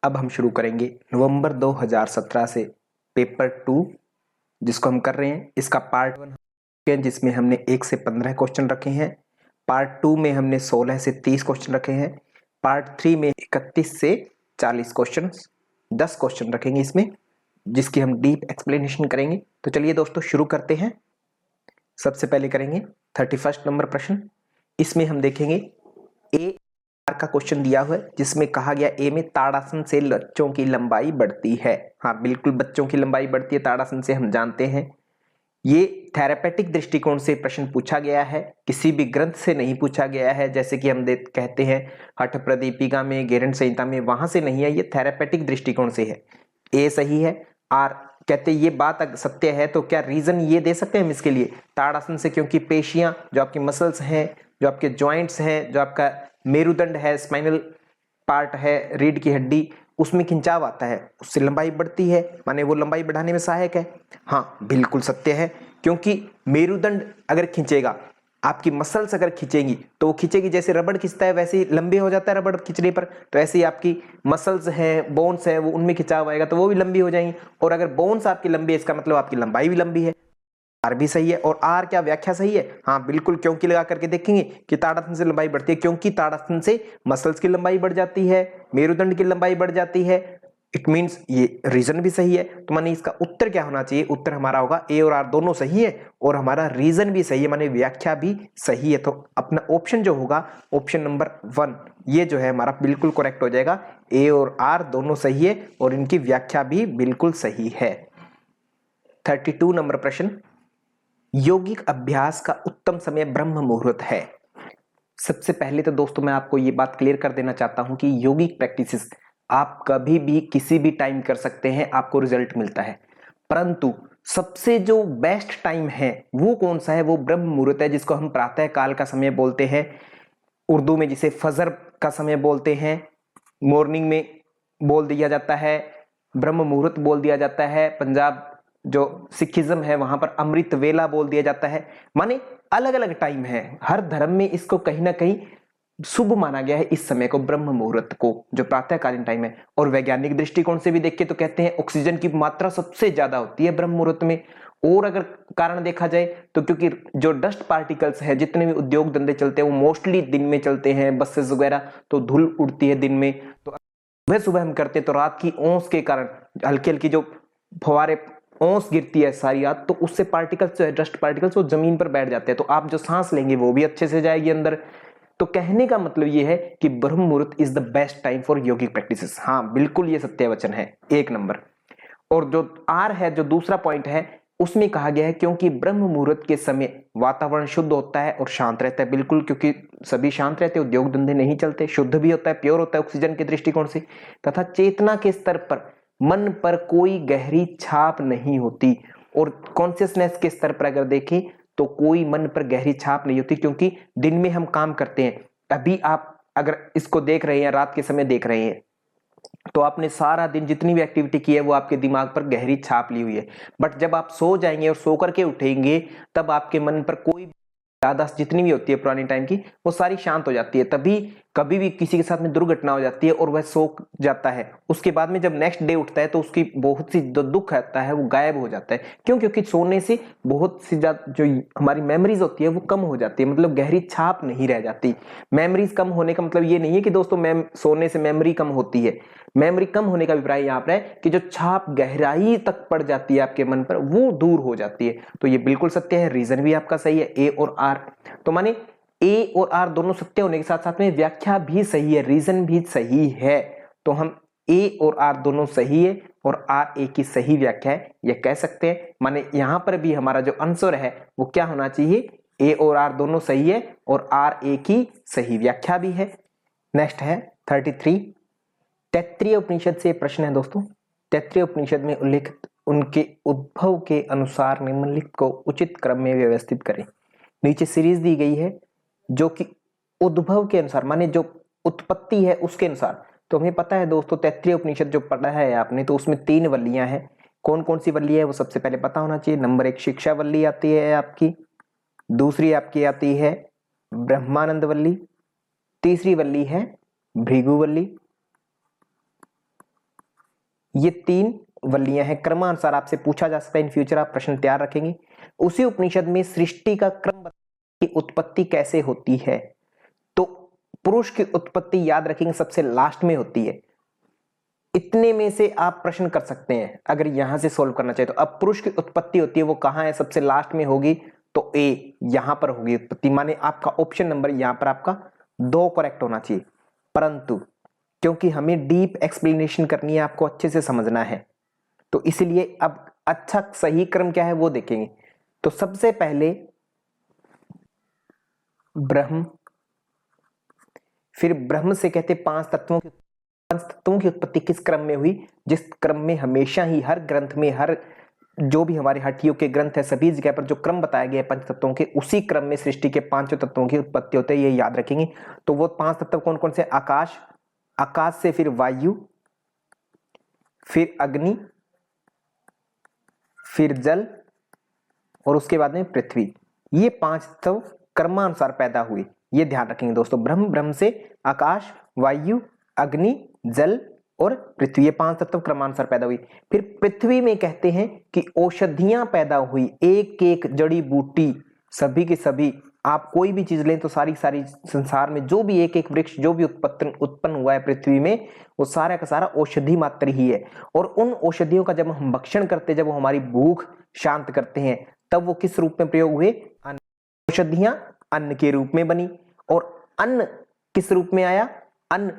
अब हम शुरू करेंगे नवंबर 2017 से पेपर 2 जिसको हम कर रहे हैं। इसका पार्ट 1 जिसमें हमने 1 से 15 क्वेश्चन रखे हैं। पार्ट 2 में हमने 16 से 30 क्वेश्चन रखे हैं। पार्ट 3 में 31 से 40 क्वेश्चन, 10 क्वेश्चन रखेंगे इसमें, जिसकी हम डीप एक्सप्लेनेशन करेंगे। तो चलिए दोस्तों शुरू करते हैं। सबसे पहले करेंगे 31 नंबर प्रश्न। इसमें हम देखेंगे ए का क्वेश्चन दिया हुआ है जिसमें कहा गया ए में ताड़ासन से बच्चों की लंबाई बढ़ती है। हाँ बिल्कुल, बच्चों की लंबाई बढ़ती है ताड़ासन से, हम जानते हैं। ये थेरेपेटिक दृष्टिकोण से प्रश्न पूछा गया है, किसी भी ग्रंथ से नहीं पूछा गया है। जैसे कि हम कहते हैं हठ प्रदीपिका में, गेरंड संहिता में, वहां से नहीं है, ये थेरेपेटिक दृष्टिकोण से है। ए सही है। आर कहते ये बात अगर सत्य है तो क्या रीजन ये दे सकते हैं हम इसके लिए ताड़ासन से, क्योंकि पेशियां जो आपकी मसल्स हैं, जो आपके जॉइंट्स हैं, जो आपका मेरुदंड है, स्पाइनल पार्ट है, रीढ़ की हड्डी, उसमें खिंचाव आता है, उससे लंबाई बढ़ती है, माने वो लंबाई बढ़ाने में सहायक है। हाँ बिल्कुल सत्य है, क्योंकि मेरुदंड अगर खिंचेगा, आपकी मसल्स अगर खिंचेंगी तो वो खिंचेगी, जैसे रबड़ खिंचता है वैसे ही लंबे हो जाता है रबड़ खिंचने पर, तो ऐसे ही आपकी मसल्स हैं, बोन्स है, वो उनमें खिंचाव आएगा तो वो भी लंबी हो जाएंगी। और अगर बोन्स आपकी लंबी है इसका मतलब आपकी लंबाई भी लंबी है। आर भी सही है। और आर क्या व्याख्या सही है? हाँ बिल्कुल, क्योंकि लगा करके देखेंगे कि ताड़ासन से लंबाई बढ़ती है, क्योंकि ताड़ासन से मसल्स की लंबाई बढ़ जाती है, मेरुदंड की लंबाई बढ़ जाती है। इट मींस ये रीजन भी सही है। तो माने इसका उत्तर क्या होना चाहिए? उत्तर हमारा होगा ए और आर दोनों सही है और हमारा रीजन भी सही है, माने व्याख्या भी सही है। तो अपना ऑप्शन जो होगा, ऑप्शन नंबर 1, ये जो है हमारा बिल्कुल करेक्ट हो जाएगा। ए और आर दोनों सही है और इनकी व्याख्या भी बिल्कुल सही है। 32 नंबर प्रश्न, यौगिक अभ्यास का उत्तम समय ब्रह्म मुहूर्त है। सबसे पहले तो दोस्तों मैं आपको ये बात क्लियर कर देना चाहता हूं कि यौगिक प्रैक्टिसेस आप कभी भी किसी भी टाइम कर सकते हैं, आपको रिजल्ट मिलता है। परंतु सबसे जो बेस्ट टाइम है वो कौन सा है? वो ब्रह्म मुहूर्त है, जिसको हम प्रातः काल का समय बोलते हैं, उर्दू में जिसे फजर का समय बोलते हैं, मॉर्निंग में बोल दिया जाता है, ब्रह्म मुहूर्त बोल दिया जाता है। पंजाब जो सिखिज्म है वहां पर अमृत वेला बोल दिया जाता है। माने अलग अलग टाइम है, हर धर्म में इसको कहीं ना कहीं शुभ माना गया है, इस समय को, ब्रह्म मुहूर्त को, जो प्रातःकालीन टाइम है। और वैज्ञानिक दृष्टिकोण से भी देखें तो कहते हैं ऑक्सीजन की मात्रा सबसे ज्यादा होती है ब्रह्म मुहूर्त में। और अगर कारण देखा जाए तो क्योंकि जो डस्ट पार्टिकल्स है, जितने भी उद्योग धंधे चलते हैं वो मोस्टली दिन में चलते हैं, बसेस वगैरह, तो धूल उड़ती है दिन में। तो सुबह सुबह हम करते हैं तो रात की ओस के कारण हल्की हल्की जो फवारे ओस गिरती है सारी रात, तो उससे पार्टिकल्स जो है, डस्ट पार्टिकल्स, वो जमीन पर बैठ जाते हैं, तो आप जो सांस लेंगे वो भी अच्छे से जाएगी अंदर। तो कहने का मतलब ये है कि ब्रह्म मुहूर्त is the best time for yogic practices. हाँ बिल्कुल, ये सत्य वचन है, 1 नंबर। और जो आर है, जो दूसरा पॉइंट है, उसमें कहा गया है क्योंकि ब्रह्म मुहूर्त के समय वातावरण शुद्ध होता है और शांत रहता है। बिल्कुल, क्योंकि सभी शांत रहते, उद्योग धंधे नहीं चलते, शुद्ध भी होता है, प्योर होता है ऑक्सीजन के दृष्टिकोण से, तथा चेतना के स्तर पर मन पर कोई गहरी छाप नहीं होती। और कॉन्शियसनेस के स्तर पर अगर देखें तो कोई मन पर गहरी छाप नहीं होती, क्योंकि दिन में हम काम करते हैं। अभी आप अगर इसको देख रहे हैं, रात के समय देख रहे हैं, तो आपने सारा दिन जितनी भी एक्टिविटी की है वो आपके दिमाग पर गहरी छाप ली हुई है। बट जब आप सो जाएंगे और सो करके उठेंगे, तब आपके मन पर कोई याददाश्त जितनी भी होती है पुरानी टाइम की, वो सारी शांत हो जाती है। तभी कभी भी किसी के साथ में दुर्घटना हो जाती है और वह सो जाता है, उसके बाद में जब नेक्स्ट डे उठता है तो उसकी बहुत सी जो दुख आता है वो गायब हो जाता है। क्यों? क्योंकि सोने से बहुत सी ज्यादा जो हमारी मेमोरीज होती है वो कम हो जाती है, मतलब गहरी छाप नहीं रह जाती। मेमोरीज कम होने का मतलब ये नहीं है कि दोस्तों सोने से मेमोरी कम होती है। मेमोरी कम होने का अभिप्राय यहाँ पर है कि जो छाप गहराई तक पड़ जाती है आपके मन पर, वो दूर हो जाती है। तो ये बिल्कुल सत्य है, रीजन भी आपका सही है, ए और आर। तो माने ए और आर दोनों सत्य होने के साथ साथ में व्याख्या भी सही है, रीजन भी सही है। तो हम ए और आर दोनों सही है और आर ए की सही व्याख्या है, ये कह सकते हैं। माने यहां पर भी हमारा जो आंसर है वो क्या होना चाहिए? ए और आर दोनों सही है और आर ए की सही व्याख्या भी है। नेक्स्ट है 33, तैत्तिरीय उपनिषद से प्रश्न है दोस्तों। तैत्तिरीय उपनिषद में उल्लेखित उनके उद्भव के अनुसार निम्नलिखित को उचित क्रम में व्यवस्थित करें। नीचे सीरीज दी गई है जो कि उद्भव के अनुसार, माने जो उत्पत्ति है उसके अनुसार। तो हमें पता है दोस्तों, तैत्तिरीय उपनिषद जो पढ़ा है आपने, तो उसमें 3 वल्लियां हैं। कौन कौन सी वल्ली है वो सबसे पहले पता होना चाहिए। नंबर 1 शिक्षा वल्ली आती है आपकी, दूसरी आपकी आती है ब्रह्मानंद वल्ली, तीसरी वल्ली है भृगु वल्ली, ये 3 वल्लियां हैं। क्रमानुसार आपसे पूछा जा सकता है, इन फ्यूचर आप प्रश्न तैयार रखेंगे। उसी उपनिषद में सृष्टि का क्रम की उत्पत्ति कैसे होती है, तो पुरुष की उत्पत्ति याद रखेंगे सबसे लास्ट में होती है। इतने में से आप प्रश्न कर सकते हैं अगर यहां से सोल्व करना चाहिए तो। अब पुरुष की उत्पत्ति होती है वो कहां है, सबसे लास्ट में होगी, तो ए यहां पर होगी उत्पत्ति, माने आपका ऑप्शन नंबर यहां पर आपका 2 करेक्ट होना चाहिए। परंतु क्योंकि हमें डीप एक्सप्लेनेशन करनी है, आपको अच्छे से समझना है, तो इसलिए अब अच्छा सही क्रम क्या है वो देखेंगे। तो सबसे पहले ब्रह्म, फिर ब्रह्म से कहते 5 तत्वों की उत्पत्ति किस क्रम में हुई, जिस क्रम में हमेशा ही हर ग्रंथ में, हर जो भी हमारे हठियों के ग्रंथ है सभी जगह पर जो क्रम बताया गया है 5 तत्वों के, उसी क्रम में सृष्टि के 5 तत्वों की उत्पत्ति होती है, ये याद रखेंगे। तो वो 5 तत्व कौन कौन से, आकाश, आकाश से फिर वायु, फिर अग्नि, फिर जल और उसके बाद में पृथ्वी। ये 5 तत्व क्रमानुसार पैदा हुए, ये ध्यान रखेंगे दोस्तों। ब्रह्म से आकाश, वायु, अग्नि, जल और पृथ्वी, ये 5 तत्व क्रमानुसार पैदा हुई। फिर पृथ्वी में कहते हैं कि औषधियां पैदा हुई, एक एक जड़ी बूटी, सभी के सभी, आप कोई भी चीज लें तो सारी संसार में जो भी एक एक वृक्ष जो भी उत्पन्न हुआ है पृथ्वी में, वो सारा का सारा औषधि मात्र ही है। और उन औषधियों का जब हम भक्षण करते हैं, जब वो हमारी भूख शांत करते हैं, तब वो किस रूप में प्रयोग हुए, औषधियां अन्न के रूप में बनी। और अन्न किस रूप में आया, अन्न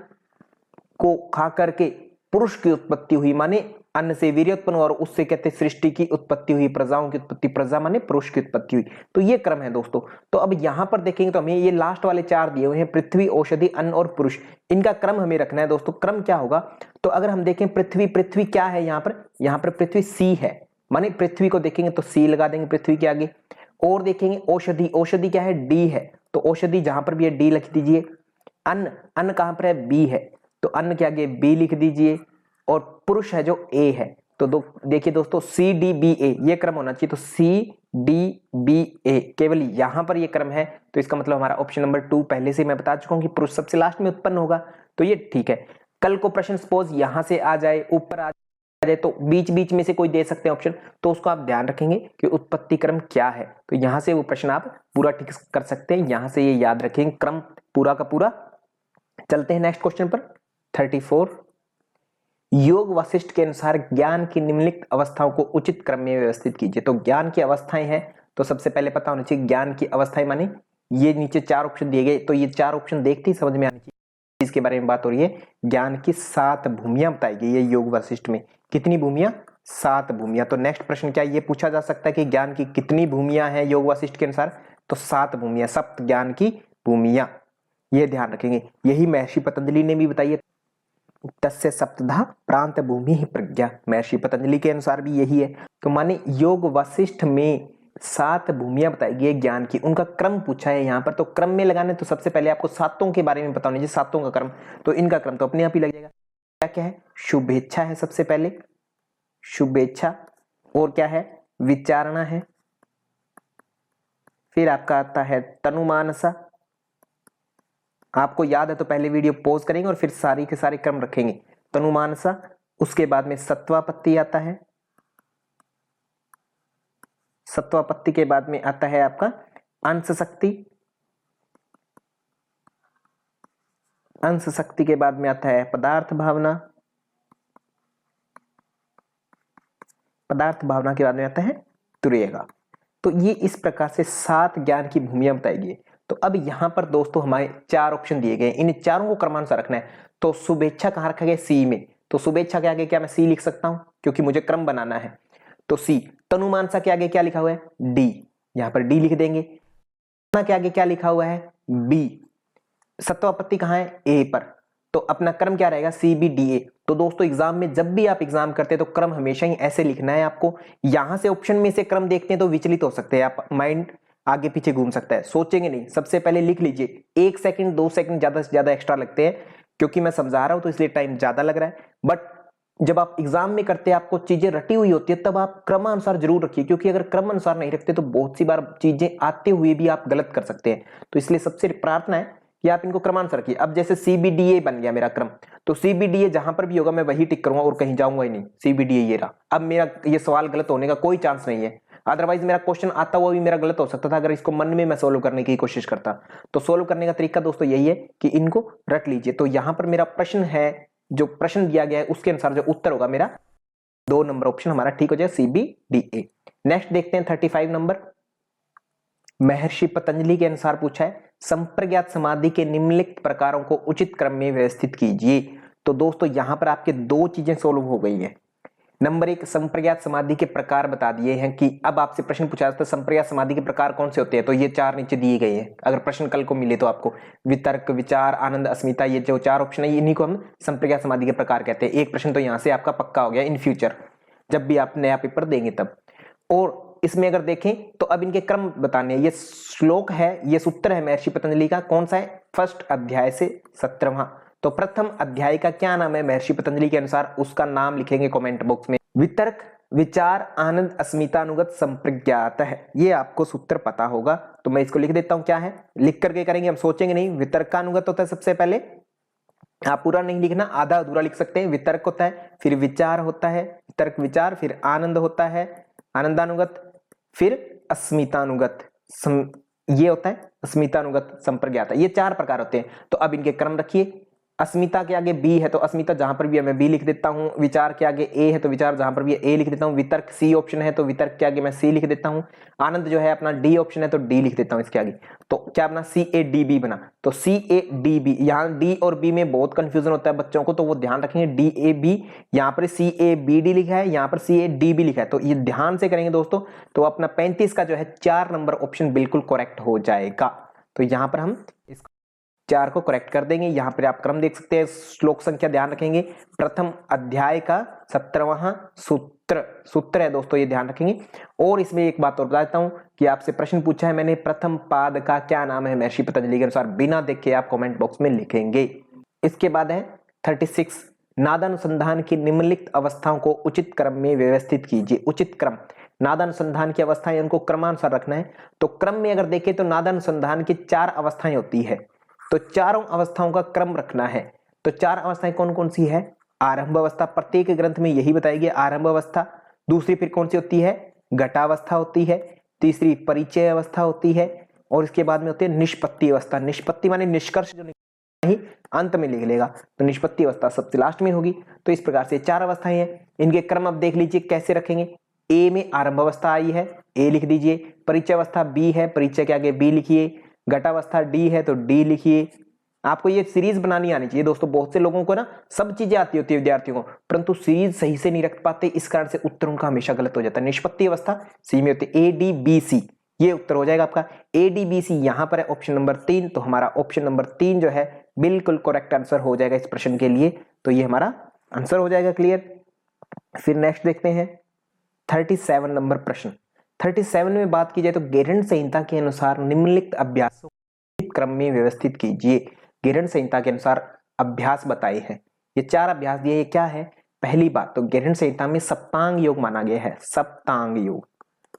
को खा करके पुरुष की उत्पत्ति हुई, माने अन्न से वीर्य उत्पन्न हुआ, और उससे कहते सृष्टि की उत्पत्ति हुई, प्रजाओं की उत्पत्ति, प्रजा माने पुरुष की उत्पत्ति हुई। तो ये क्रम है दोस्तों। तो अब यहां पर देखेंगे तो हमें ये लास्ट वाले 4 दिए हुए हैं, पृथ्वी, औषधि, अन्न और पुरुष, इनका क्रम हमें रखना है दोस्तों। क्रम क्या होगा, तो अगर हम देखें पृथ्वी क्या है, यहां पर पृथ्वी सी है, माने पृथ्वी को देखेंगे तो सी लगा देंगे पृथ्वी के आगे। और देखेंगे औषधि क्या है, डी है, तो औषधि जहां पर भी है डी लिख दीजिए। अन्न कहां पर है, बी है, तो अन्न के आगे बी लिख दीजिए। और पुरुष है जो ए है, तो देखिए दोस्तों सी डी बी ए ये क्रम होना चाहिए। तो सी डी बी ए केवल यहां पर ये क्रम है, तो इसका मतलब हमारा ऑप्शन नंबर 2 पहले से मैं बता चुका हूं कि पुरुष सबसे लास्ट में उत्पन्न होगा, तो ये ठीक है। कल को प्रश्न सपोज यहां से आ जाए, ऊपर आ जाए, तो बीच बीच में से कोई दे सकते हैं ऑप्शन, तो उसको आप ध्यान रखेंगे कि उत्पत्ति क्रम क्या है, तो यहां से वो प्रश्न आप पूरा ठीक कर सकते हैं, यहां से ये याद रखेंगे क्रम पूरा का पूरा। चलते हैं नेक्स्ट क्वेश्चन पर, 34। योग वशिष्ठ के अनुसार ज्ञान की निम्नलिखित अवस्थाओं को उचित क्रम में व्यवस्थित कीजिए। तो ज्ञान की अवस्थाएं हैं, तो सबसे पहले पता होना चाहिए ज्ञान की अवस्थाएं माने ये नीचे 4 ऑप्शन दिए गए, तो ये 4 ऑप्शन देखते ही समझ में आनी चाहिए इसके बारे में बात हो रही है। ज्ञान की 7 भूमियां बताई गई है योग वशिष्ठ में। कितनी भूमियां, 7 भूमियां। तो नेक्स्ट प्रश्न क्या ये पूछा जा सकता है कि ज्ञान की कितनी भूमियां हैं योग वशिष्ठ के अनुसार, तो 7 भूमियां, सप्त ज्ञान की भूमियां, ये ध्यान रखेंगे। यही महर्षि पतंजलि ने भी बताई है, तस्य सप्तधा प्रांत भूमि ही प्रज्ञा, महर्षि पतंजलि के अनुसार भी यही है। तो माने योग वशिष्ठ में 7 भूमियां बताई गई ज्ञान की, उनका क्रम पूछा है यहाँ पर। तो क्रम में लगाने तो सबसे पहले आपको 7 के बारे में पता होना चाहिए, 7 का क्रम, तो इनका क्रम तो अपने आप ही लग जाएगा। क्या क्या है, शुभेच्छा है सबसे पहले, शुभेच्छा, और क्या है, विचारणा है, फिर आपका आता है तनुमानसा, आपको याद है तो पहले वीडियो पॉज करेंगे और फिर सारी के सारे क्रम रखेंगे। तनुमानसा, उसके बाद में सत्वापत्ति आता है, सत्वापत्ति के बाद में आता है आपका अंश शक्ति, अंश शक्ति के बाद में आता है पदार्थ भावना, पदार्थ भावना के बाद में आता है तुर्यगा। तो ये इस प्रकार से 7 ज्ञान की भूमियां बताई गई। तो अब यहां पर दोस्तों हमारे 4 ऑप्शन दिए गए, इन चारों को क्रमानुसार रखना है। तो शुभेच्छा कहां रखा गया, सी में, तो शुभेच्छा के आगे क्या मैं सी लिख सकता हूं क्योंकि मुझे क्रम बनाना है, तो सी। तनुमानसा के आगे क्या लिखा हुआ है, डी, यहां पर डी लिख देंगे। के आगे क्या लिखा हुआ है, बी। सत्वापत्ति कहां है, ए पर, तो अपना क्रम क्या रहेगा, सी बी डी ए। तो दोस्तों एग्जाम में जब भी आप एग्जाम करते हैं तो क्रम हमेशा ही ऐसे लिखना है आपको। यहां से ऑप्शन में से क्रम देखते हैं तो विचलित हो सकते हैं आप, माइंड आगे पीछे घूम सकता है, सोचेंगे नहीं। सबसे पहले लिख लीजिए, 1 सेकंड 2 सेकंड ज्यादा से ज्यादा एक्स्ट्रा लगते हैं क्योंकि मैं समझा रहा हूं तो इसलिए टाइम ज्यादा लग रहा है, बट जब आप एग्जाम में करते हैं आपको चीजें रटी हुई होती है तब आप क्रमानुसार जरूर रखिए, क्योंकि अगर क्रमानुसार नहीं रखते तो बहुत सी बार चीजें आते हुए भी आप गलत कर सकते हैं। तो इसलिए सबसे प्रार्थना है कि आप इनको क्रमानुसार रखिए। अब जैसे CBDA बन गया मेरा क्रम, तो CBDA जहां पर भी होगा मैं वही टिक करूंगा और कहीं जाऊंगा ही नहीं। CBDA ये रहा। अब मेरा ये सवाल गलत होने का कोई चांस नहीं है, अदरवाइज मेरा क्वेश्चन आता हुआ भी मेरा गलत हो सकता था अगर इसको मन में मैं सोल्व करने की कोशिश करता। तो सोल्व करने का तरीका दोस्तों यही है कि इनको रट लीजिए। तो यहां पर मेरा प्रश्न है, जो प्रश्न दिया गया है उसके अनुसार जो उत्तर होगा मेरा 2 नंबर ऑप्शन हमारा ठीक हो जाए, CBDA। नेक्स्ट देखते हैं 35 नंबर। महर्षि पतंजलि के अनुसार पूछा है संप्रज्ञात समाधि के निम्नलिखित प्रकारों को उचित क्रम में व्यवस्थित कीजिए। तो दोस्तों यहां पर आपके दो चीजें सोल्व हो गई हैं। नंबर 1, संप्रज्ञात समाधि के प्रकार बता दिए हैं कि अब आपसे प्रश्न पूछा जाता है संप्रज्ञात समाधि के प्रकार कौन से होते हैं, तो ये 4 नीचे दिए गए हैं। अगर प्रश्न कल को मिले तो आपको वितर्क, विचार, आनंद, अस्मिता, ये जो 4 ऑप्शन है इन्हीं को हम संप्रज्ञात समाधि के प्रकार कहते हैं। एक प्रश्न तो यहां से आपका पक्का हो गया इन फ्यूचर, जब भी आप नया पेपर देंगे तब। और इसमें अगर देखें तो अब इनके क्रम बताने हैं। ये श्लोक है, ये सूत्र है महर्षि पतंजलि का, कौन सा है, फर्स्ट अध्याय से 17वां। तो प्रथम अध्याय का क्या नाम है महर्षि पतंजलि के अनुसार, उसका नाम लिखेंगे कमेंट बॉक्स में। वितर्क, विचार, आनंद, अस्मिता, अनुगत, संप्रज्ञात है। ये आपको सूत्र पता होगा तो मैं इसको लिख देता हूं। क्या है, लिख करके करेंगे, हम सोचेंगे नहीं। वितर्क का अनुगत होता है सबसे पहले, आप पूरा नहीं लिखना, आधा अधूरा लिख सकते हैं। वितर्क होता है, फिर विचार होता है, तर्क विचार, फिर आनंद होता है, आनंदानुगत, फिर अस्मितानुगत, ये होता है अस्मितानुगत, संप्रज्ञात। ये 4 प्रकार होते हैं। तो अब इनके क्रम रखिए। अस्मिता के आगे बी है तो अस्मिता जहां पर भी है मैं बी लिख देता हूं। विचार के आगे ए है तो विचार जहां पर भी है ए लिख देता हूं। वितर्क सी ऑप्शन है तो वितर्क के आगे मैं सी लिख देता हूं। आनंद जो है अपना डी ऑप्शन है तो डी लिख देता हूं इसके आगे। तो क्या अपना CADB बना, तो CADB। यहाँ डी और बी में बहुत कंफ्यूजन होता है बच्चों को, तो वो ध्यान रखेंगे DAB, यहाँ पर CABD लिखा है, यहाँ पर CADB लिखा है, तो ये ध्यान से करेंगे दोस्तों। तो अपना 35 का जो है 4 नंबर ऑप्शन बिल्कुल करेक्ट हो जाएगा। तो यहाँ पर हम इसको 4 को करेक्ट कर देंगे। यहां पर आप क्रम देख सकते हैं, श्लोक संख्या ध्यान रखेंगे, प्रथम अध्याय का 17वां सूत्र है दोस्तों, ये ध्यान रखेंगे। और इसमें एक बात और बता देता हूं कि आपसे प्रश्न पूछा है मैंने, प्रथम पाद का क्या नाम है महर्षि पतंजलि के अनुसार, बिना देखे आप कमेंट बॉक्स में लिखेंगे। इसके बाद है 36, नादानुसंधान की निम्नलिखित अवस्थाओं को उचित क्रम में व्यवस्थित कीजिए। उचित क्रम, नादानुसंधान की अवस्थाएं उनको क्रमानुसार रखना है। तो क्रम में अगर देखें तो नादानुसंधान की 4 अवस्थाएं होती है, तो चारों अवस्थाओं का क्रम रखना है। तो 4 अवस्थाएं कौन कौन सी है, आरंभ अवस्था, प्रत्येक ग्रंथ में यही बताई गई, आरंभ अवस्था। दूसरी फिर कौन सी होती है, घटावस्था होती है। तीसरी परिचय अवस्था होती है। और इसके बाद में होती है निष्पत्ति अवस्था। निष्पत्ति माने निष्कर्ष जो ही अंत में लिख लेगा, तो निष्पत्ति अवस्था सबसे लास्ट में होगी। तो इस प्रकार से 4 अवस्थाएं हैं। इनके क्रम अब देख लीजिए कैसे रखेंगे। ए में आरंभ अवस्था आई है, ए लिख दीजिए। परिचय अवस्था बी है, परिचय के आगे बी लिखिए। घटावस्था डी है तो डी लिखिए। आपको ये सीरीज बनानी आनी चाहिए दोस्तों। बहुत से लोगों को ना सब चीजें आती होती है विद्यार्थियों को, परंतु सीरीज सही से नहीं रख पाते, इस कारण से उत्तर उनका हमेशा गलत हो जाता है। निष्पत्ति अवस्था सी में होती है ADBC, ये उत्तर हो जाएगा आपका ADBC। यहां पर है ऑप्शन नंबर 3, तो हमारा ऑप्शन नंबर 3 जो है बिल्कुल करेक्ट आंसर हो जाएगा इस प्रश्न के लिए। तो ये हमारा आंसर हो जाएगा क्लियर। फिर नेक्स्ट देखते हैं 37 नंबर प्रश्न। 37 में बात की जाए तो गेरंड संहिता के अनुसार निम्नलिखित अभ्यासों क्रम में व्यवस्थित कीजिए। गेरंड संहिता के अनुसार अभ्यास बताए हैं, ये 4 अभ्यास दिए। ये क्या है, पहली बात तो गेरंड संहिता में सप्तांग योग माना गया है। सप्तांग योग,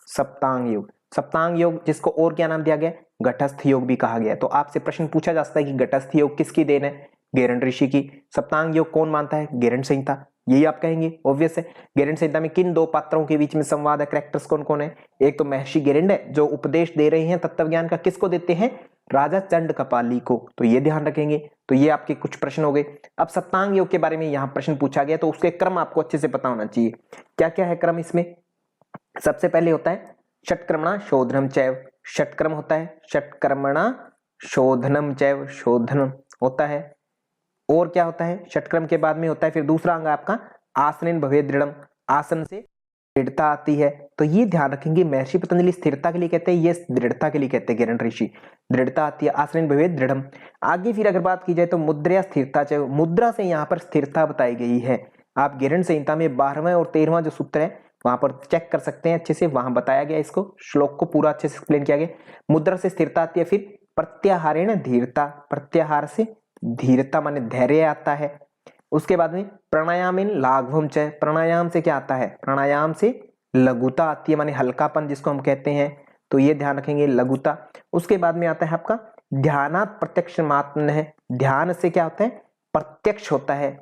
सप्तांग योग, सप्तांग योग जिसको और क्या नाम दिया गया, घटस्थ योग भी कहा गया है। तो आपसे प्रश्न पूछा जा सकता है कि घटस्थ योग किसकी देन है, गेरंड ऋषि की। सप्तांग योग कौन मानता है, गेरंड संहिता, यही आप कहेंगे ऑब्वियस है। गेरंड संहिता में किन 2 पात्रों के बीच में संवाद है, कैरेक्टर्स कौन कौन है, एक तो महर्षि गेरंड है जो उपदेश दे रहे हैं तत्व ज्ञान का, किसको देते हैं, राजा चंड कपाली को, तो ये ध्यान रखेंगे। तो ये आपके कुछ प्रश्न हो गए। अब सप्तांग योग के बारे में यहाँ प्रश्न पूछा गया तो उसके क्रम आपको अच्छे से पता होना चाहिए। क्या क्या है क्रम इसमें, सबसे पहले होता है षटक्रमणा शोधनम चैव, षटक्रम होता है, षटक्रमणा शोधनम चैव, शोधनम होता है। और क्या होता है, षटक्रम के बाद में होता है फिर दूसरा अंग आपका आसनेन भवेत् दृढ़म, आसन से दृढ़ता आती है। तो ये ध्यान रखेंगे, महर्षि पतंजलि स्थिरता के लिए कहते हैं, ये दृढ़ता के लिए कहते हैं गेरंड ऋषि, दृढ़ता आती है, आसनेन भवेत् दृढ़म। आगे फिर अगर बात की जाए तो मुद्रा स्थिरता, चाहे मुद्रा से यहाँ पर स्थिरता बताई गई है। आप गेरंड संहिता में 12वां और 13वां जो सूत्र है वहां पर चेक कर सकते हैं अच्छे से, वहां बताया गया इसको, श्लोक को पूरा अच्छे से एक्सप्लेन किया गया। मुद्रा से स्थिरता आती है। फिर प्रत्याहारेण धीरता, प्रत्याहार से धीरता माने धैर्य आता है। उसके बाद में प्राणायाम लाघवम च, प्राणायाम से क्या आता है, प्राणायाम से लघुता आती है माने हल्कापन जिसको हम कहते हैं, तो ये ध्यान रखेंगे लघुता। उसके बाद में आता है आपका ध्यानात् प्रत्यक्ष मात्र है, ध्यान से क्या होता है, प्रत्यक्ष होता है।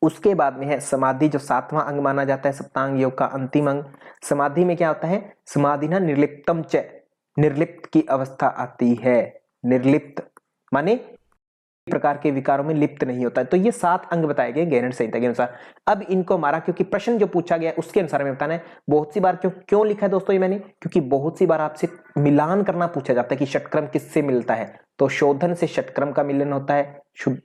उसके बाद में है समाधि, जो 7वां अंग माना जाता है सप्तांग योग का अंतिम अंग। समाधि में क्या होता है, समाधि ना निर्लिप्तम च, निर्लिप्त की अवस्था आती है। निर्लिप्त माने प्रकार के विकारों में लिप्त नहीं होता है। तो ये 7 अंग बताए गए गैरंट संहिता के अनुसार। अब इनको हमारा, क्योंकि प्रश्न जो पूछा गया है उसके अनुसार हमें बताना है। बहुत सी बार क्यों लिखा है दोस्तों ये मैंने, क्योंकि बहुत सी बार आपसे मिलान करना पूछा जाता है कि षटक्रम किससे मिलता है। तो शोधन से षटक्रम का मिलन होता है, शुद्ध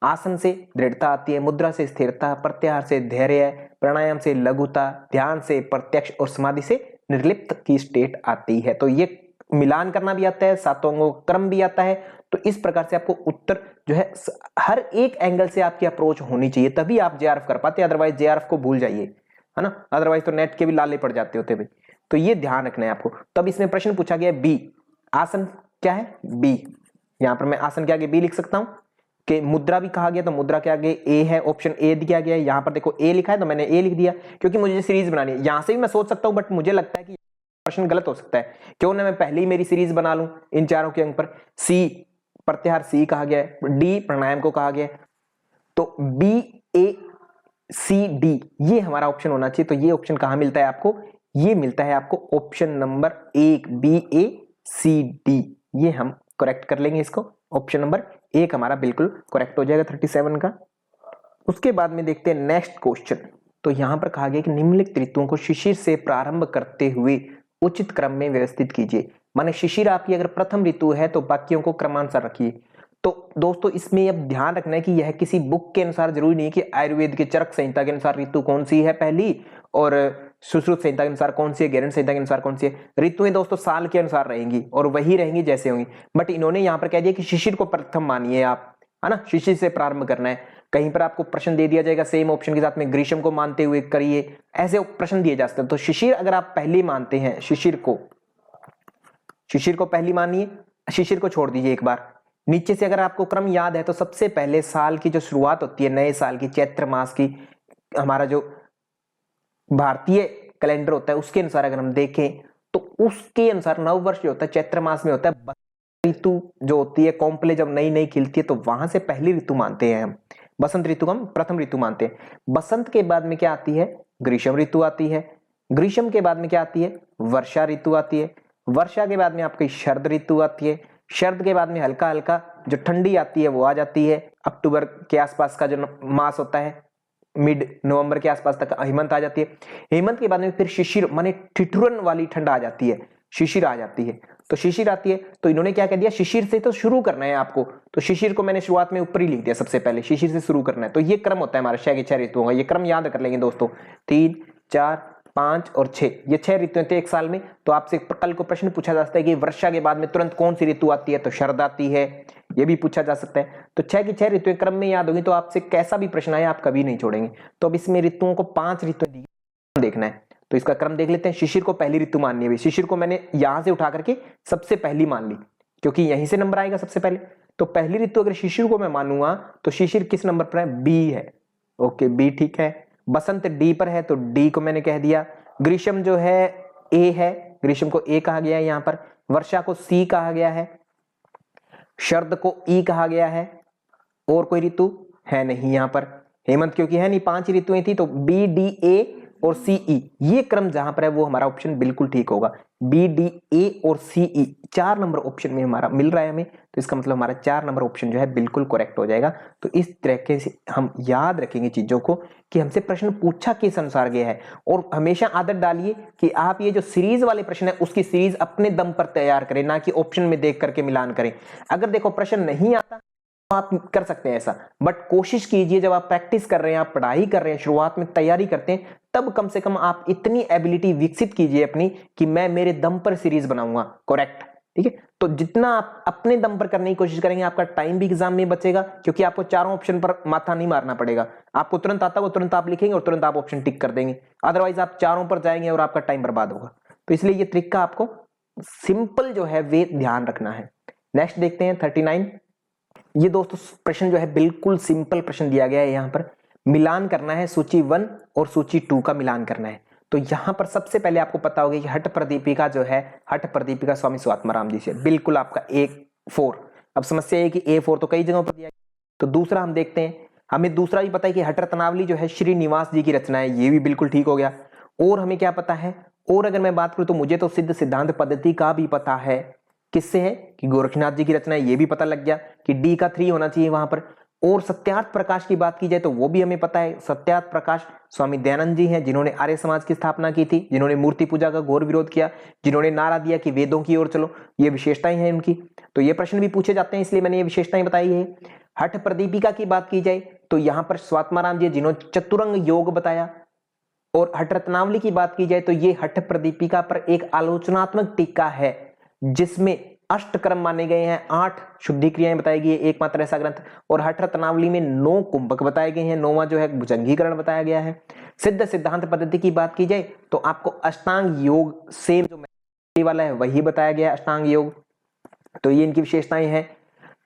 आसन से दृढ़ता आती है, मुद्रा से स्थिरता, प्रत्याहार से धैर्य, प्राणायाम से लघुता, ध्यान से प्रत्यक्ष और समाधि से निर्लिप्त की स्टेट आती है। तो ये मिलान करना भी आता है, 7 अंगों का क्रम भी आता है। तो इस प्रकार से आपको उत्तर जो है हर एक एंगल से आपकी अप्रोच होनी चाहिए, तभी आप जेआरएफ कर पाते, अदरवाइज जेआरएफ को भूल जाइए, है ना, अदरवाइज तो नेट के भी लाले पड़ जाते होते भाई। तो ये ध्यान रखना है आपको। तब इसमें प्रश्न पूछा गया बी, आसन क्या है, बी। यहां पर मैं आसन के आगे बी लिख सकता हूं कि मुद्रा भी कहा गया, तो मुद्रा के आगे ए है, ऑप्शन ए दिया गया है। यहां पर देखो ए लिखा है तो मैंने ए लिख दिया, क्योंकि मुझे सीरीज बनानी है। यहां से भी मैं सोच सकता हूं, बट मुझे लगता है कि प्रश्न गलत हो सकता है, क्यों ना मैं पहले ही मेरी सीरीज बना लूं इन चारों के अंक पर। सी प्रत्याहार सी कहा गया है, डी प्राणायाम को कहा गया है, तो बी ए सी डी ये हमारा ऑप्शन होना चाहिए। तो ये ऑप्शन कहां मिलता है आपको, ये मिलता है आपको ऑप्शन नंबर 1 बी ए सी डी। ये हम करेक्ट कर लेंगे इसको, ऑप्शन नंबर 1 हमारा बिल्कुल करेक्ट हो जाएगा 37 का। उसके बाद में देखते हैं नेक्स्ट क्वेश्चन। तो यहां पर कहा गया कि निम्नलिखित ऋतुओं को शिशिर से प्रारंभ करते हुए उचित क्रम में व्यवस्थित कीजिए। माने शिशिर आपकी अगर प्रथम ऋतु है तो बाकियों को क्रमानुसार रखिए। तो दोस्तों इसमें अब ध्यान रखना है कि यह किसी बुक के अनुसार जरूरी नहीं कि आयुर्वेद के चरक संहिता के अनुसार ऋतु कौन सी है पहली, और सुश्रुत संहिता के अनुसार कौन सी है, गैरंट संहिता के अनुसार कौन सी है। ऋतुएं दोस्तों साल के अनुसार रहेंगी और वही रहेंगी जैसे होंगी, बट इन्होंने यहाँ पर कह दिया कि शिशिर को प्रथम मानिए आप, है ना, शिशिर से प्रारंभ करना है। कहीं पर आपको प्रश्न दे दिया जाएगा सेम ऑप्शन के साथ में ग्रीष्म को मानते हुए करिए, ऐसे प्रश्न दिए जा सकते हैं। तो शिशिर अगर आप पहले मानते हैं, शिशिर को पहली मानिए, शिशिर को छोड़ दीजिए एक बार। नीचे से अगर आपको क्रम याद है तो सबसे पहले साल की जो शुरुआत होती है नए साल की, चैत्र मास की, हमारा जो भारतीय कैलेंडर होता है उसके अनुसार अगर हम देखें तो उसके अनुसार नव वर्ष जो होता है चैत्र मास में होता है। ऋतु जो होती है कोंपले जब नई नई खिलती है तो वहां से पहली ऋतु मानते हैं हम, बसंत ऋतु को हम प्रथम ऋतु मानते हैं। बसंत के बाद में क्या आती है, ग्रीष्म ऋतु आती है। ग्रीष्म के बाद में क्या आती है, वर्षा ऋतु आती है। वर्षा के बाद में आपकी शरद ऋतु आती है। शरद के बाद में हल्का हल्का जो ठंडी आती है वो आ जाती है, अक्टूबर के आसपास का जो मास होता है, मिड नवंबर के आसपास तक हेमंत आ जाती है। हेमंत के बाद में फिर शिशिर माने ठिठुरन वाली ठंड आ जाती है, शिशिर आ जाती है। तो शिशिर आती है तो इन्होंने क्या कह दिया, शिशिर से तो शुरू करना है आपको, तो शिशिर को मैंने शुरुआत में ऊपर ही लिख दिया, सबसे पहले शिशिर से शुरू करना है। तो ये क्रम होता है हमारा 6 के 6 ऋतुओं का, ये क्रम याद कर लेंगे दोस्तों, 3 4 5 और 6, ये 6 ऋतुएं थे एक साल में। तो आपसे कल को प्रश्न पूछा जा सकता है कि वर्षा के बाद में तुरंत कौन सी ऋतु आती है, तो शरद आती है, ये भी पूछा जा सकता है। तो 6 की 6 ऋतुएं क्रम में याद होगी तो आपसे कैसा भी प्रश्न आए आप कभी नहीं छोड़ेंगे। तो अब इसमें ऋतुओं को 5 ऋतुएं देखना है, तो इसका क्रम देख लेते हैं। शिशिर को पहली ऋतु माननी है, शिशिर को मैंने यहां से उठा करके सबसे पहली मान ली क्योंकि यहीं से नंबर आएगा सबसे पहले। तो पहली ऋतु अगर शिशिर को मैं मानूंगा तो शिशिर किस नंबर पर है, बी है, ओके बी ठीक है। बसंत डी पर है तो डी को मैंने कह दिया। ग्रीष्म जो है ए है, ग्रीष्म को ए कहा गया है यहां पर। वर्षा को सी कहा गया है, शरद को ई कहा गया है, और कोई ऋतु है नहीं यहां पर। हेमंत क्योंकि है नहीं, 5 ऋतुएं थी, तो बी डी ए और सी ई ये क्रम जहां पर है वो हमारा ऑप्शन बिल्कुल ठीक होगा। बी डी ए और सी ई 4 नंबर ऑप्शन में हमारा मिल रहा है हमें, तो इसका मतलब हमारा 4 नंबर ऑप्शन जो है बिल्कुल करेक्ट हो जाएगा। तो इस तरीके से हम याद रखेंगे चीजों को कि हमसे प्रश्न पूछा किस अनुसार गया है। और हमेशा आदत डालिए कि आप ये जो सीरीज वाले प्रश्न है उसकी सीरीज अपने दम पर तैयार करें, ना कि ऑप्शन में देख करके मिलान करें। अगर देखो प्रश्न नहीं आता आप कर सकते हैं ऐसा, बट कोशिश कीजिए जब आप प्रैक्टिस कर रहे हैं, आप पढ़ाई कर रहे हैं, शुरुआत में तैयारी करते हैं, तब कम से कम आप इतनी एबिलिटी विकसित कीजिए अपनी कि मैं मेरे दम पर सीरीज बनाऊंगा करेक्ट, ठीक है। तो जितना आप अपने दम पर करने की कोशिश करेंगे आपका टाइम भी एग्जाम में बचेगा, क्योंकि आपको चारों ऑप्शन पर माथा नहीं मारना पड़ेगा। आपको तुरंत आता हो तुरंत आप लिखेंगे और तुरंत आप ऑप्शन टिक कर देंगे, अदरवाइज आप चारों पर जाएंगे और आपका टाइम बर्बाद होगा। तो इसलिए ये तरीका आपको सिंपल जो है वे ध्यान रखना है। नेक्स्ट देखते हैं 39। ये दोस्तों प्रश्न जो है बिल्कुल सिंपल प्रश्न दिया गया है, यहां पर मिलान करना है सूची 1 और सूची 2 का मिलान करना है। तो यहां पर सबसे पहले आपको पता होगा कि हठ प्रदीपिका जो है, हठ प्रदीपिका स्वामी स्वात्माराम जी से बिल्कुल आपका एक A4। अब समस्या है कि A4 तो कई जगहों पर दिया गया। तो दूसरा हम देखते हैं, हमें दूसरा भी पता है कि हठ रत्नावली जो है श्रीनिवास जी की रचना है, ये भी बिल्कुल ठीक हो गया। और हमें क्या पता है, और अगर मैं बात करूं तो मुझे तो सिद्ध सिद्धांत पद्धति का भी पता है, किससे है कि गोरखनाथ जी की रचना है, ये भी पता लग गया कि डी का 3 होना चाहिए वहां पर। और सत्यार्थ प्रकाश की बात की जाए तो वो भी हमें पता है, सत्यार्थ प्रकाश स्वामी दयानंद जी हैं, जिन्होंने आर्य समाज की स्थापना की थी, जिन्होंने मूर्ति पूजा का घोर विरोध किया, जिन्होंने नारा दिया कि वेदों की ओर चलो। ये विशेषताएं हैं उनकी, तो ये प्रश्न भी पूछे जाते हैं, इसलिए मैंने ये विशेषताएं बताई है। हठ प्रदीपिका की बात की जाए तो यहां पर स्वात्माराम जी जिन्होंने चतुरंग योग बताया। और हठ रत्नावली की बात की जाए तो ये हठ प्रदीपिका पर एक आलोचनात्मक टीका है, जिसमें अष्टकर्म माने गए हैं, 8 शुद्धि क्रियाएं बताई गई है, एकमात्र ऐसा ग्रंथ। और हठ रत्नावली में 9 कुंभक बताए गए हैं, 9वां जो है भुजंगीकरण बताया गया है। सिद्ध सिद्धांत पद्धति की बात की जाए तो आपको अष्टांग योग सेम जो वाला है वही बताया गया है, अष्टांग योग। तो ये इनकी विशेषताएं हैं।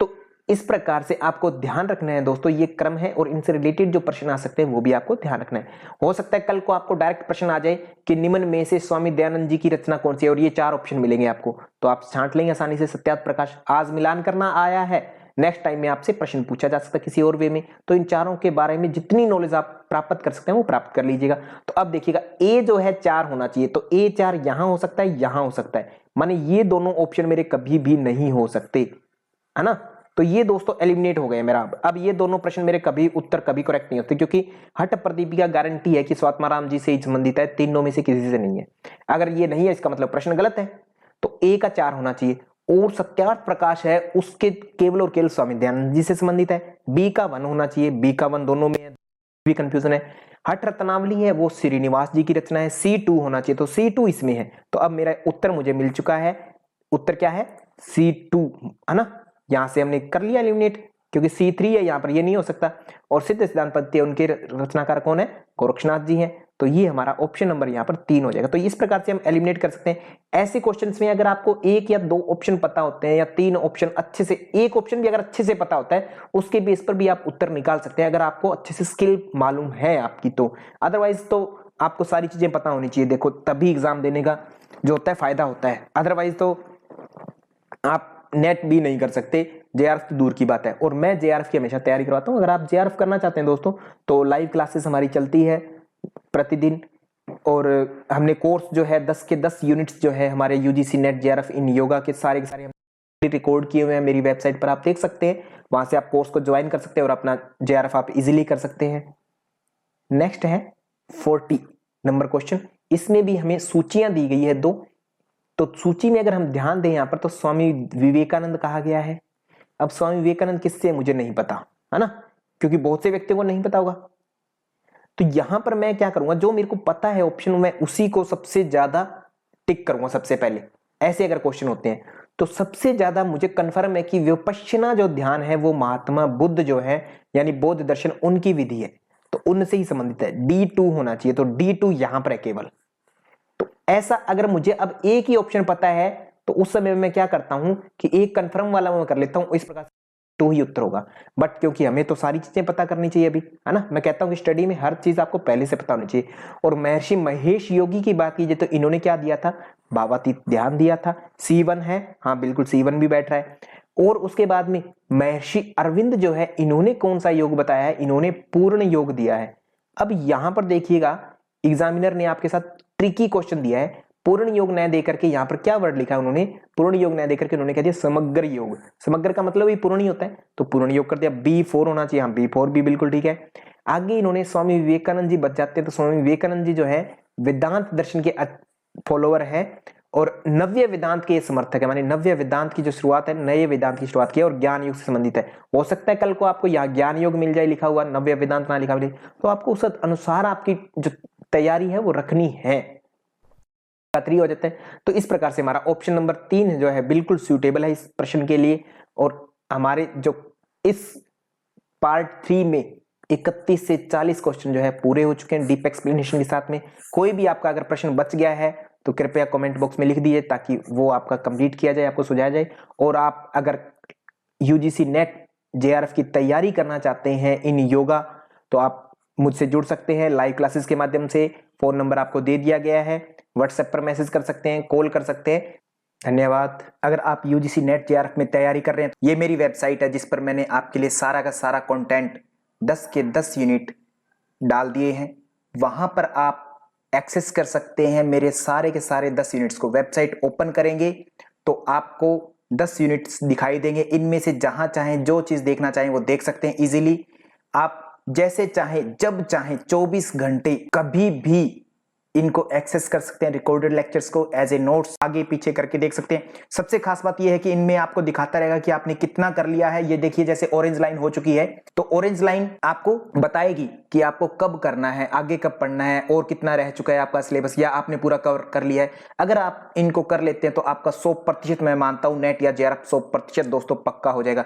तो इस प्रकार से आपको ध्यान रखना है दोस्तों, ये क्रम है और इनसे रिलेटेड जो प्रश्न आ सकते हैं वो भी आपको ध्यान रखना है। हो सकता है कल को आपको डायरेक्ट प्रश्न आ जाए कि निम्न में से स्वामी दयानंद जी की रचना कौन सी है, और ये 4 ऑप्शन मिलेंगे आपको, तो आप छांट लेंगे आसानी से। सत्यार्थ प्रकाश आज मिलान करना आया है, नेक्स्ट टाइम में आपसे प्रश्न पूछा जा सकता है किसी और वे में, तो इन चारों के बारे में जितनी नॉलेज आप प्राप्त कर सकते हैं वो प्राप्त कर लीजिएगा। तो अब देखिएगा, ए जो है 4 होना चाहिए, तो A4 यहां हो सकता है, यहां हो सकता है, माने ये दोनों ऑप्शन मेरे कभी भी नहीं हो सकते, है ना। तो ये दोस्तों एलिमिनेट हो गए मेरा। अब ये दोनों प्रश्न मेरे कभी उत्तर कभी करेक्ट नहीं होते, क्योंकि हठ प्रदीपिका गारंटी है कि स्वात्माराम जी से ही संबंधित है, तीनों में से किसी से नहीं है। अगर ये नहीं है इसका मतलब प्रश्न गलत है। तो ए का 4 होना चाहिए। और सत्यार्थ प्रकाश है उसके केवल और केवल स्वामी दयानंद जी से संबंधित है, बी का 1 होना चाहिए, बी का 1 दोनों में है, भी कंफ्यूजन है। हठ रत्नावली है वो श्रीनिवास जी की रचना है, C2 होना चाहिए, तो C2 इसमें है। तो अब मेरा उत्तर मुझे मिल चुका है, उत्तर क्या है C2, है ना। यहां से हमने कर लिया एलिमिनेट, क्योंकि C3 है, यहां पर ये नहीं हो सकता। और सिद्ध सिद्धांत पद्धति उनके रचनाकार कौन है, गोरक्षनाथ जी हैं। तो ये हमारा ऑप्शन नंबर यहां पर 3 हो जाएगा। तो इस प्रकार से हम एलिमिनेट कर सकते हैं। ऐसे क्वेश्चंस में अगर आपको 1 या 2 ऑप्शन पता होते हैं, या 3 ऑप्शन अच्छे से, एक ऑप्शन भी अगर अच्छे से पता होता है, उसके बेस पर भी आप उत्तर निकाल सकते हैं, अगर आपको अच्छे से स्किल मालूम है आपकी तो। अदरवाइज तो आपको सारी चीजें पता होनी चाहिए, देखो तभी एग्जाम देने का जो होता है फायदा होता है, अदरवाइज तो आप नेट भी नहीं कर सकते, जेआरएफ तो दूर की बात है। और मैं जेआरएफ की हमेशा तैयारी करवाता हूं। अगर आप जेआरएफ करना चाहते हैं दोस्तों, तो लाइव क्लासेस हमारी चलती है प्रतिदिन, और हमने कोर्स जो है 10 के 10 यूनिट्स जो है हमारे यूजीसी नेट जेआरएफ इन योगा के सारे रिकॉर्ड किए हुए हैं, मेरी वेबसाइट पर आप देख सकते हैं, वहां से आप कोर्स को ज्वाइन कर सकते हैं और अपना जेआरएफ आप इजीली कर सकते हैं। नेक्स्ट है 40 नंबर क्वेश्चन, इसमें भी हमें सूचियां दी गई है 2। तो सूची में अगर हम ध्यान दें यहां पर, तो स्वामी विवेकानंद कहा गया है। अब स्वामी विवेकानंद किससे मुझे नहीं पता, है ना, क्योंकि बहुत से व्यक्तियों को नहीं पता होगा। तो यहां पर मैं क्या करूंगा, जो मेरे को पता है ऑप्शन में उसी को सबसे ज्यादा टिक करूंगा सबसे पहले। ऐसे अगर क्वेश्चन होते हैं तो सबसे ज्यादा मुझे कंफर्म है कि विपश्यना जो ध्यान है वो महात्मा बुद्ध जो है, यानी बौद्ध दर्शन, उनकी विधि है, तो उनसे ही संबंधित है। D2 होना चाहिए, तो D2 यहां पर है केवल। तो ऐसा अगर मुझे अब एक ही ऑप्शन पता है, तो उस समय मैं क्या करता हूं कि एक कंफर्म वाला मैं कर लेता हूं, इस प्रकार तो ही उत्तर होगा। बट क्योंकि हमें तो सारी चीजें पता करनी चाहिए अभी, है ना, मैं कहता हूं कि स्टडी में हर चीज आपको पहले से पता होनी चाहिए। और महर्षि महेश योगी की बात कीजिए तो इन्होंने क्या दिया था, भावातीत ध्यान दिया था, C1 है, हाँ बिल्कुल C1 भी बैठ रहा है। और उसके बाद में महर्षि अरविंद जो है, इन्होंने कौन सा योग बताया है, इन्होंने पूर्ण योग दिया है। अब यहां पर देखिएगा, एग्जामिनर ने आपके साथ ट्रिकी क्वेश्चन दिया है, पूर्ण योग न देकर के यहां पर क्या वर्ड लिखा है उन्होंने, पूर्ण योग न देकर के उन्होंने कह दिया समग्र योग। समग्र का मतलब ही पूर्ण ही होता है, तो पूर्ण योग कर दिया। B4 होना चाहिए, हाँ B4 भी बिल्कुल ठीक है। आगे इन्होंने स्वामी विवेकानंद जी बच जाते हैं, तो स्वामी विवेकानंद जी जो है वेदांत दर्शन के फॉलोअर है और नव्य वेदांत के समर्थक है, माने नव्य वेदांत की जो शुरुआत है, नए वेदांत की शुरुआत की है और ज्ञान योग से संबंधित है। हो सकता है कल को आपको यहाँ ज्ञान योग मिल जाए लिखा हुआ, नव्य वेदांत ना लिखा मिले, तो आपको उस अनुसार आपकी जो तैयारी है वो रखनी है, खातरी हो जाता है। तो इस प्रकार से हमारा ऑप्शन नंबर 3 जो है बिल्कुल सूटेबल है इस प्रश्न के लिए। और हमारे जो इस पार्ट 3 में 31 से 40 क्वेश्चन जो है पूरे हो चुके हैं डीप एक्सप्लेनेशन के साथ में। कोई भी आपका अगर प्रश्न बच गया है तो कृपया कमेंट बॉक्स में लिख दीजिए, ताकि वो आपका कंप्लीट किया जाए, आपको सुझाया जाए। और आप अगर यूजीसी नेट जेआरएफ की तैयारी करना चाहते हैं इन योगा, तो आप मुझसे जुड़ सकते हैं लाइव क्लासेस के माध्यम से। फोन नंबर आपको दे दिया गया है, व्हाट्सएप पर मैसेज कर सकते हैं, कॉल कर सकते हैं। धन्यवाद। अगर आप यूजीसी नेट जेआरएफ में तैयारी कर रहे हैं तो ये मेरी वेबसाइट है जिस पर मैंने आपके लिए सारा का सारा कंटेंट 10 के 10 यूनिट डाल दिए हैं। वहां पर आप एक्सेस कर सकते हैं मेरे सारे के सारे 10 यूनिट्स को। वेबसाइट ओपन करेंगे तो आपको 10 यूनिट्स दिखाई देंगे। इनमें से जहां चाहें जो चीज देखना चाहें वो देख सकते हैं इजीली। आप जैसे चाहें जब चाहें 24 घंटे कभी भी इनको एक्सेस कर सकते हैं। रिकॉर्डेड लेक्चर्स को एज ए नोट्स आगे पीछे करके देख सकते हैं। सबसे खास बात यह है कि इनमें आपको दिखाता रहेगा कि आपने कितना कर लिया है। ये देखिए जैसे ऑरेंज लाइन हो चुकी है तो ऑरेंज लाइन आपको बताएगी कि आपको कब करना है, आगे कब पढ़ना है और कितना रह चुका है आपका सिलेबस या आपने पूरा कवर कर लिया है। अगर आप इनको कर लेते हैं तो आपका 100% मैं मानता हूं नेट या जेआरएफ 100% दोस्तों पक्का हो जाएगा।